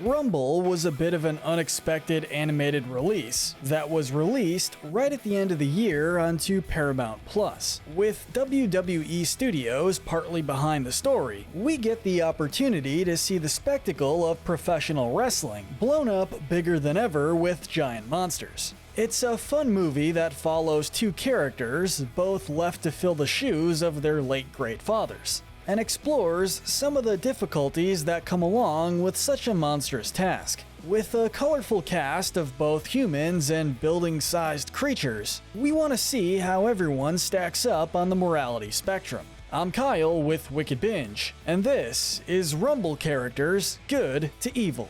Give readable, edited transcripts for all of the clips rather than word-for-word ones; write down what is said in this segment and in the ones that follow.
Rumble was a bit of an unexpected animated release that was released right at the end of the year onto Paramount Plus. With WWE Studios partly behind the story, we get the opportunity to see the spectacle of professional wrestling blown up bigger than ever with giant monsters. It's a fun movie that follows two characters, both left to fill the shoes of their late great fathers, and explores some of the difficulties that come along with such a monstrous task. With a colorful cast of both humans and building-sized creatures, we want to see how everyone stacks up on the morality spectrum. I'm Kyle with WickedBinge, and this is Rumble Characters Good to Evil.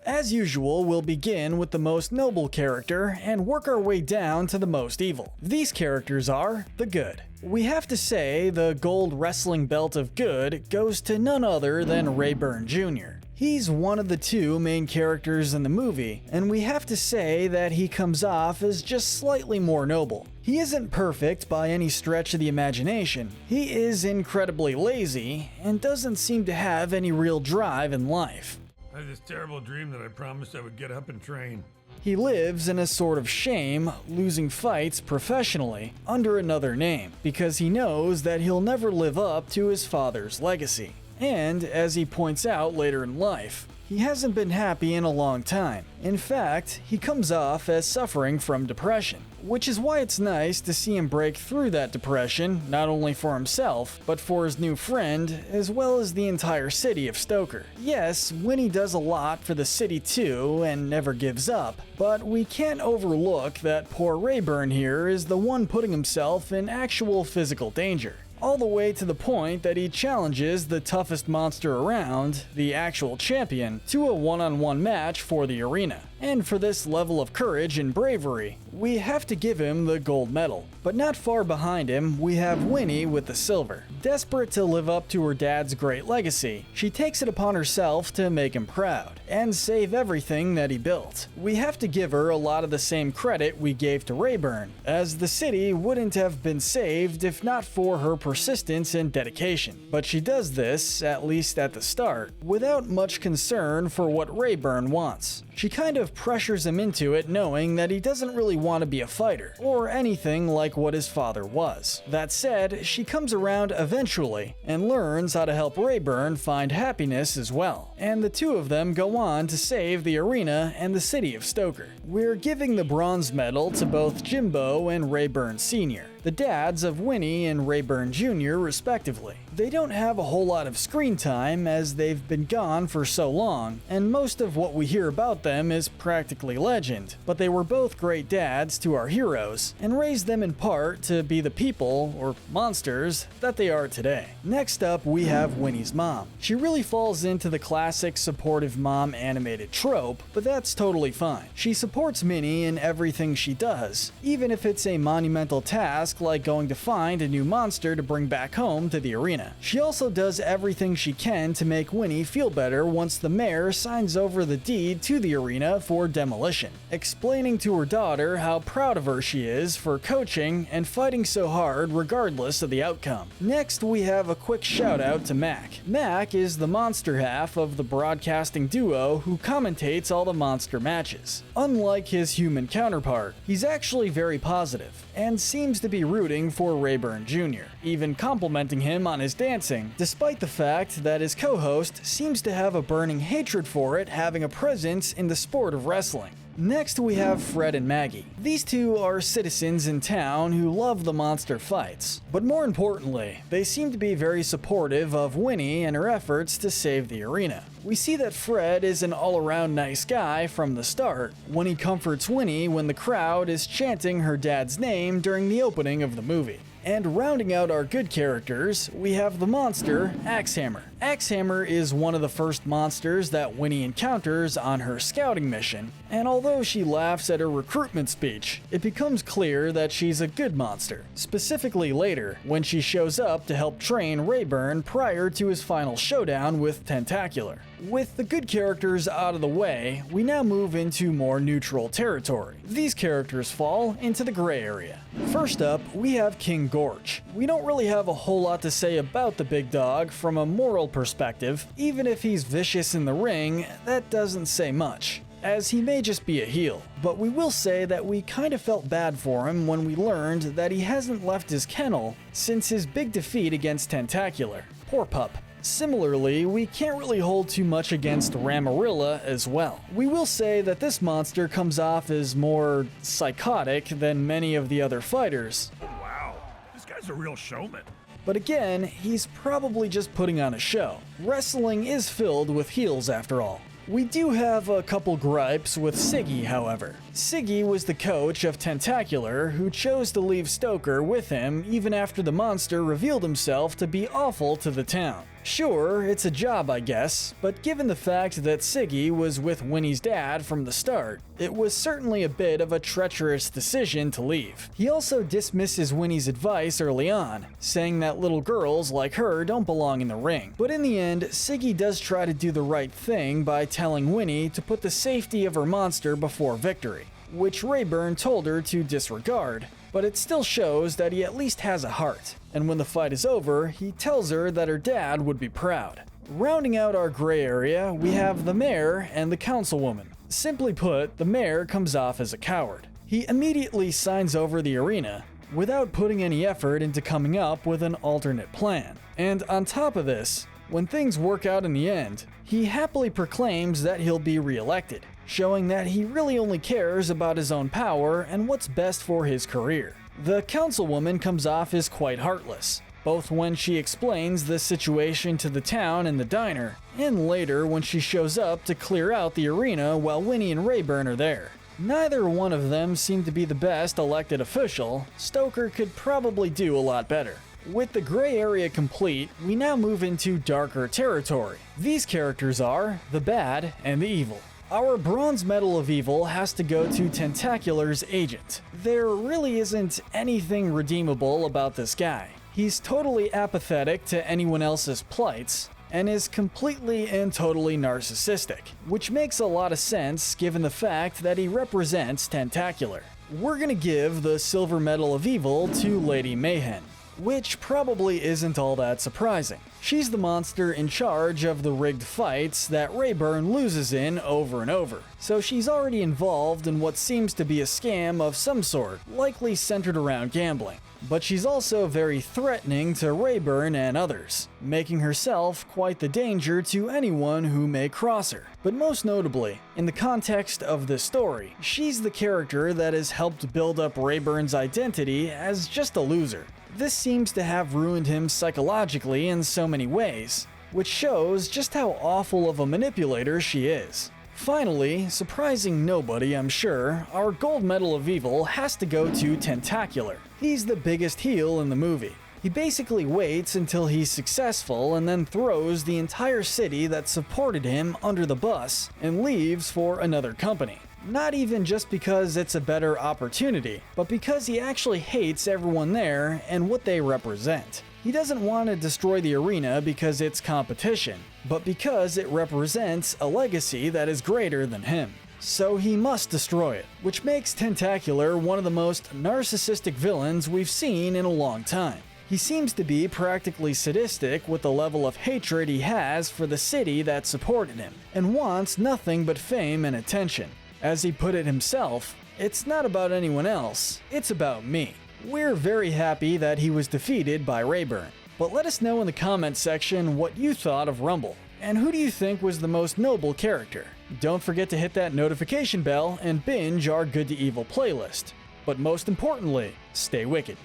As usual, we'll begin with the most noble character and work our way down to the most evil. These characters are the good. We have to say the gold wrestling belt of good goes to none other than Rayburn Jr. He's one of the two main characters in the movie, and we have to say that he comes off as just slightly more noble. He isn't perfect by any stretch of the imagination. He is incredibly lazy and doesn't seem to have any real drive in life. I had this terrible dream that I promised I would get up and train. He lives in a sort of shame, losing fights professionally under another name, because he knows that he'll never live up to his father's legacy. And, as he points out later in life, he hasn't been happy in a long time. In fact, he comes off as suffering from depression, which is why it's nice to see him break through that depression, not only for himself, but for his new friend, as well as the entire city of Stoker. Yes, Winnie does a lot for the city too, and never gives up, but we can't overlook that poor Rayburn here is the one putting himself in actual physical danger. All the way to the point that he challenges the toughest monster around, the actual champion, to a one-on-one match for the arena. And for this level of courage and bravery, we have to give him the gold medal. But not far behind him, we have Winnie with the silver. Desperate to live up to her dad's great legacy, she takes it upon herself to make him proud and save everything that he built. We have to give her a lot of the same credit we gave to Rayburn, as the city wouldn't have been saved if not for her persistence and dedication. But she does this, at least at the start, without much concern for what Rayburn wants. She kind of pressures him into it, knowing that he doesn't really want to be a fighter, or anything like what his father was. That said, she comes around eventually, and learns how to help Rayburn find happiness as well. And the two of them go on to save the arena and the city of Stoker. We're giving the bronze medal to both Jimbo and Rayburn Sr., the dads of Winnie and Rayburn Jr. respectively. They don't have a whole lot of screen time as they've been gone for so long, and most of what we hear about them is practically legend, but they were both great dads to our heroes, and raised them in part to be the people, or monsters, that they are today. Next up, we have Winnie's mom. She really falls into the classic supportive mom animated trope, but that's totally fine. She supports Minnie in everything she does, even if it's a monumental task like going to find a new monster to bring back home to the arena. She also does everything she can to make Winnie feel better once the mayor signs over the deed to the arena for demolition, explaining to her daughter how proud of her she is for coaching and fighting so hard regardless of the outcome. Next, we have a quick shout out to Mac. Mac is the monster half of the broadcasting duo who commentates all the monster matches. Unlike his human counterpart, he's actually very positive, and seems to be rooting for Rayburn Jr., even complimenting him on his dancing, despite the fact that his co-host seems to have a burning hatred for it having a presence in the sport of wrestling. Next, we have Fred and Maggie. These two are citizens in town who love the monster fights, but more importantly, they seem to be very supportive of Winnie and her efforts to save the arena. We see that Fred is an all-around nice guy from the start, when he comforts Winnie when the crowd is chanting her dad's name during the opening of the movie. And rounding out our good characters, we have the monster, Axehammer. Axehammer is one of the first monsters that Winnie encounters on her scouting mission, and although she laughs at her recruitment speech, it becomes clear that she's a good monster, specifically later, when she shows up to help train Rayburn prior to his final showdown with Tentacular. With the good characters out of the way, we now move into more neutral territory. These characters fall into the gray area. First up, we have King Gorge. We don't really have a whole lot to say about the big dog from a moral perspective. Even if he's vicious in the ring, that doesn't say much, as he may just be a heel. But we will say that we kind of felt bad for him when we learned that he hasn't left his kennel since his big defeat against Tentacular. Poor pup. Similarly, we can't really hold too much against Ramarilla as well. We will say that this monster comes off as more psychotic than many of the other fighters. Wow, this guy's a real showman. But again, he's probably just putting on a show. Wrestling is filled with heels after all. We do have a couple gripes with Siggy, however. Siggy was the coach of Tentacular, who chose to leave Stoker with him even after the monster revealed himself to be awful to the town. Sure, it's a job I guess, but given the fact that Siggy was with Winnie's dad from the start, it was certainly a bit of a treacherous decision to leave. He also dismisses Winnie's advice early on, saying that little girls like her don't belong in the ring. But in the end, Siggy does try to do the right thing by telling Winnie to put the safety of her monster before victory, which Rayburn told her to disregard. But it still shows that he at least has a heart, and when the fight is over, he tells her that her dad would be proud. Rounding out our gray area, we have the mayor and the councilwoman. Simply put, the mayor comes off as a coward. He immediately signs over the arena without putting any effort into coming up with an alternate plan. And on top of this, when things work out in the end, he happily proclaims that he'll be re-elected, showing that he really only cares about his own power and what's best for his career. The councilwoman comes off as quite heartless, both when she explains the situation to the town in the diner, and later when she shows up to clear out the arena while Winnie and Rayburn are there. Neither one of them seem to be the best elected official. Stoker could probably do a lot better. With the gray area complete, we now move into darker territory. These characters are the bad and the evil. Our bronze medal of evil has to go to Tentacular's agent. There really isn't anything redeemable about this guy. He's totally apathetic to anyone else's plights, and is completely and totally narcissistic, which makes a lot of sense given the fact that he represents Tentacular. We're gonna give the silver medal of evil to Lady Mayhem, which probably isn't all that surprising. She's the monster in charge of the rigged fights that Rayburn loses in over and over, so she's already involved in what seems to be a scam of some sort, likely centered around gambling. But she's also very threatening to Rayburn and others, making herself quite the danger to anyone who may cross her. But most notably, in the context of this story, she's the character that has helped build up Rayburn's identity as just a loser. This seems to have ruined him psychologically in so many ways, which shows just how awful of a manipulator she is. Finally, surprising nobody I'm sure, our gold medal of evil has to go to Tentacular. He's the biggest heel in the movie. He basically waits until he's successful and then throws the entire city that supported him under the bus and leaves for another company. Not even just because it's a better opportunity, but because he actually hates everyone there and what they represent. He doesn't want to destroy the arena because it's competition, but because it represents a legacy that is greater than him. So he must destroy it, which makes Tentacular one of the most narcissistic villains we've seen in a long time. He seems to be practically sadistic with the level of hatred he has for the city that supported him, and wants nothing but fame and attention. As he put it himself, it's not about anyone else, it's about me. We're very happy that he was defeated by Rayburn, but let us know in the comment section what you thought of Rumble, and who do you think was the most noble character? Don't forget to hit that notification bell and binge our Good to Evil playlist. But most importantly, stay wicked.